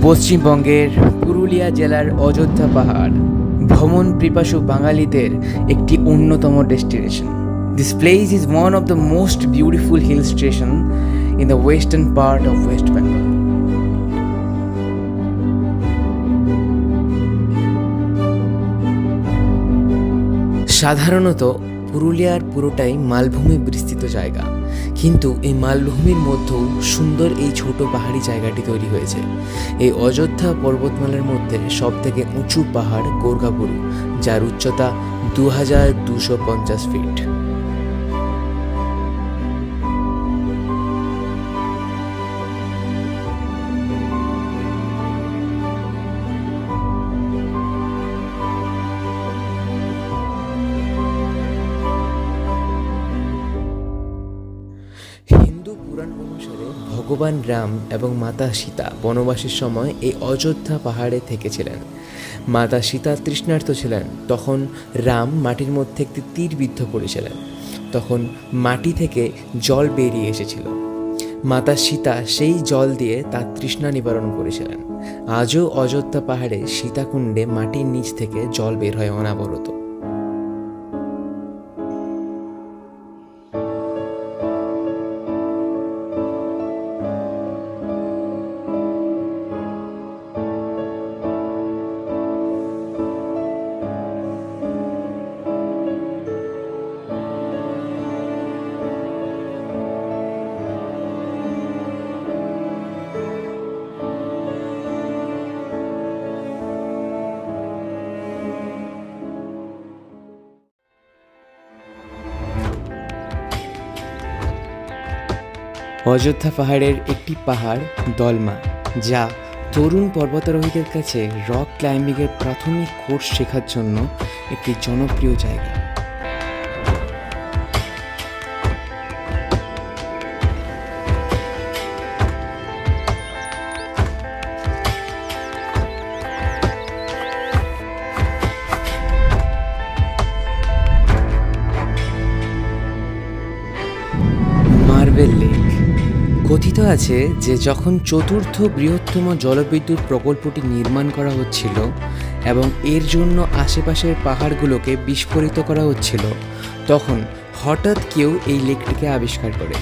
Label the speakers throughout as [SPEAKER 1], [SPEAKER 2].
[SPEAKER 1] পশ্চিমবঙ্গের পুরুলিয়া জেলার অযোধ্যা পাহাড় ভ্রমণ পিপাসু বাঙালিদের একটি অন্যতম destination. This place is one of the most beautiful hill station in the western part of West Bengal. সাধারণত পুরুলিয়ার পুরোটাই মালভূমি বিস্তৃত জায়গা, কিন্তু এই মালভূমির মধ্যেও সুন্দর এই ছোট পাহাড়ি জায়গাটি তৈরি হয়েছে। এই অযোধ্যা পর্বতমালার মধ্যে সবথেকে উঁচু পাহাড় গোর্গাবুরু, যার উচ্চতা 2250 ফিট। হিন্দু পুরাণ অনুসারে ভগবান রাম এবং মাতা সীতা বনবাসের সময় এই অযোধ্যা পাহাড়ে থেকেছিলেন। মাতা সীতা তৃষ্ণার্ত ছিলেন, তখন রাম মাটির মধ্যে একটি তীর বিদ্ধ করেছিলেন। তখন মাটি থেকে জল বেরিয়ে এসেছিল। মাতা সীতা সেই জল দিয়ে তার তৃষ্ণা নিবারণ করেছিলেন। আজও অযোধ্যা পাহাড়ে সীতাকুণ্ডে মাটির নিচ থেকে জল বের হয় অনাবরত। অযোধ্যা পাহাড়ের একটি পাহাড় দলমা, যা তরুণ পর্বতারোহীদের কাছে রক ক্লাইম্বিংয়ের প্রাথমিক কোর্স শেখার জন্য একটি জনপ্রিয় জায়গা। Marble lake. কথিত আছে যে যখন চতুর্থ বৃহত্তম জলবিদ্যুৎ প্রকল্পটি নির্মাণ করা হচ্ছিল এবং এর জন্য আশেপাশের পাহাড়গুলোকে বিস্ফোরিত করা হচ্ছিল, তখন হঠাৎ কেউ এই লেকটিকে আবিষ্কার করে।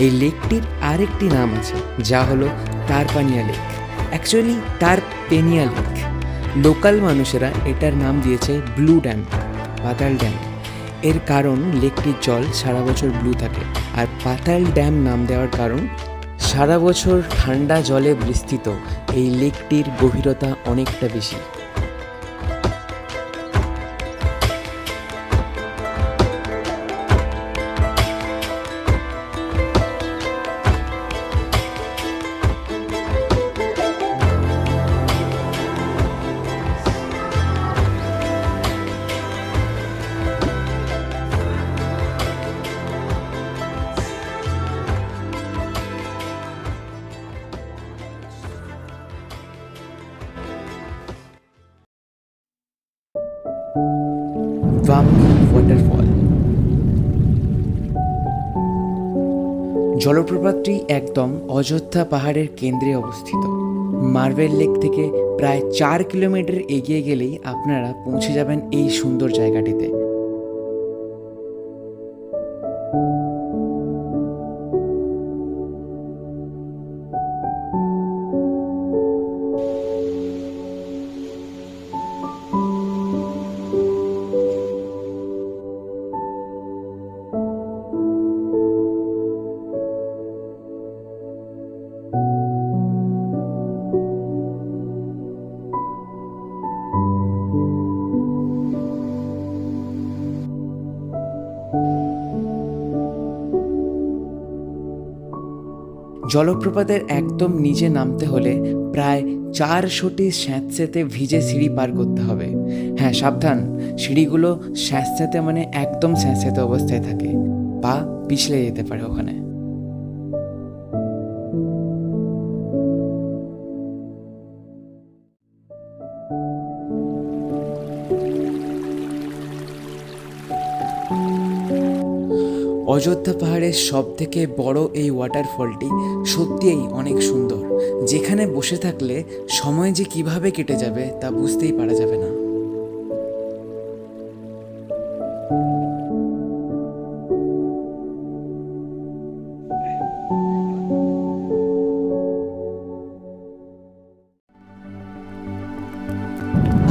[SPEAKER 1] এই লেকটির আরেকটি নাম আছে, যা হলো তারপানিয়া লেক, অ্যাকচুয়ালি তারপেনিয়া লেক। লোকাল মানুষেরা এটার নাম দিয়েছে ব্লু ড্যাম, পাতাল ড্যাম। এর কারণ লেকটির জল সারা বছর ব্লু থাকে, আর পাতাল ড্যাম নাম দেওয়ার কারণ সারা বছর ঠান্ডা জলে বিস্তৃত এই লেকটির গভীরতা অনেকটা বেশি। ভামনি ওয়াটারফল। জলপ্রপাতটি একদম অযোধ্যা পাহাড়ের কেন্দ্রে অবস্থিত। মার্বেল লেক থেকে প্রায় 4 কিলোমিটার এগিয়ে গেলেই আপনারা পৌঁছে যাবেন এই সুন্দর জায়গাটিতে। জলপ্রপাতের একদম নিচে নামতে হলে প্রায় 400টি স্যাঁতস্যাঁতে ভিজে সিঁড়ি পার করতে হবে। হ্যাঁ, সাবধান, সিঁড়িগুলো স্যাঁতস্যাঁতে মানে একদম স্যাঁতস্যাঁতে অবস্থায় থাকে, পা পিছলে যেতে পারে ওখানে। অযোধ্যা পাহাড়ের সব থেকে বড় এই ওয়াটারফলটি সত্যিই অনেক সুন্দর, যেখানে বসে থাকলে সময় যে কিভাবে কেটে যাবে তা বুঝতেই পারা যাবে না।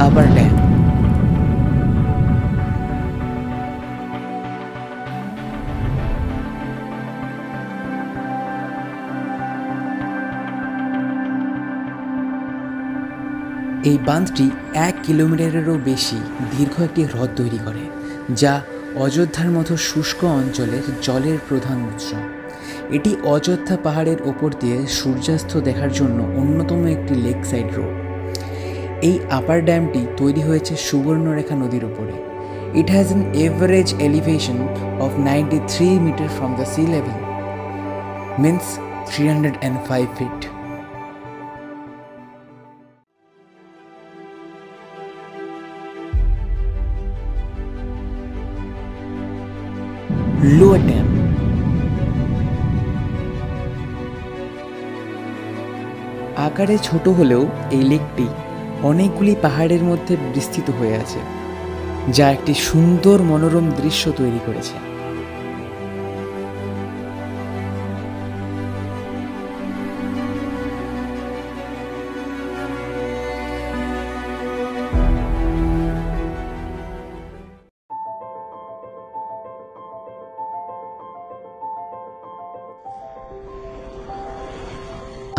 [SPEAKER 1] Upper dam. এই বাঁধটি 1 কিলোমিটারেরও বেশি দীর্ঘ একটি হ্রদ তৈরি করে, যা অযোধ্যার মতো শুষ্ক অঞ্চলের জলের প্রধান উৎস। এটি অযোধ্যা পাহাড়ের ওপর দিয়ে সূর্যাস্ত দেখার জন্য অন্যতম একটি লেক সাইড রোড। এই আপার ড্যামটি তৈরি হয়েছে সুবর্ণরেখা নদীর উপরে। It has an average elevation of 93 metre from the sea level, means 305 feet. Lower dam. আকারে ছোট হলেও এই লেকটি অনেকগুলি পাহাড়ের মধ্যে বিস্তৃত হয়ে আছে, যা একটি সুন্দর মনোরম দৃশ্য তৈরি করেছে।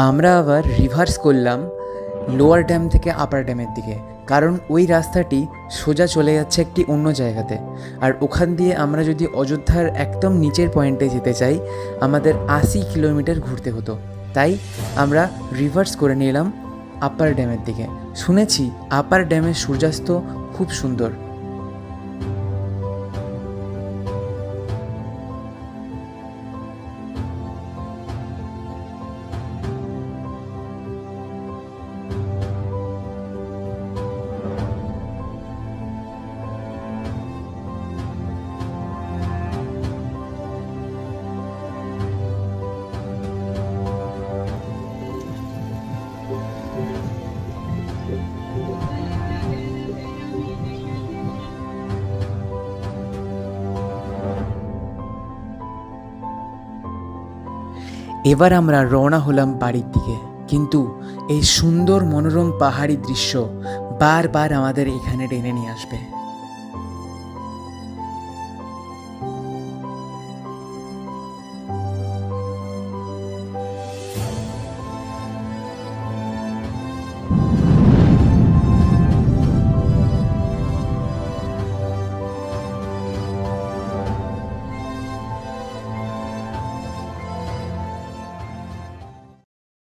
[SPEAKER 1] আমরা আবার রিভার্স করলাম লোয়ার ড্যাম থেকে আপার ড্যামের দিকে, কারণ ওই রাস্তাটি সোজা চলে যাচ্ছে একটি অন্য জায়গাতে। আর ওখান দিয়ে আমরা যদি অযোধ্যার একদম নিচের পয়েন্টে যেতে চাই, আমাদের 80 কিলোমিটার ঘুরতে হতো। তাই আমরা রিভার্স করে নিলাম আপার ড্যামের দিকে। শুনেছি আপার ড্যামের সূর্যাস্ত খুব সুন্দর। এবার আমরা রওনা হলাম বাড়ির দিকে, কিন্তু এই সুন্দর মনোরম পাহাড়ি দৃশ্য বারবার আমাদের এখানে টেনে নিয়ে আসবে।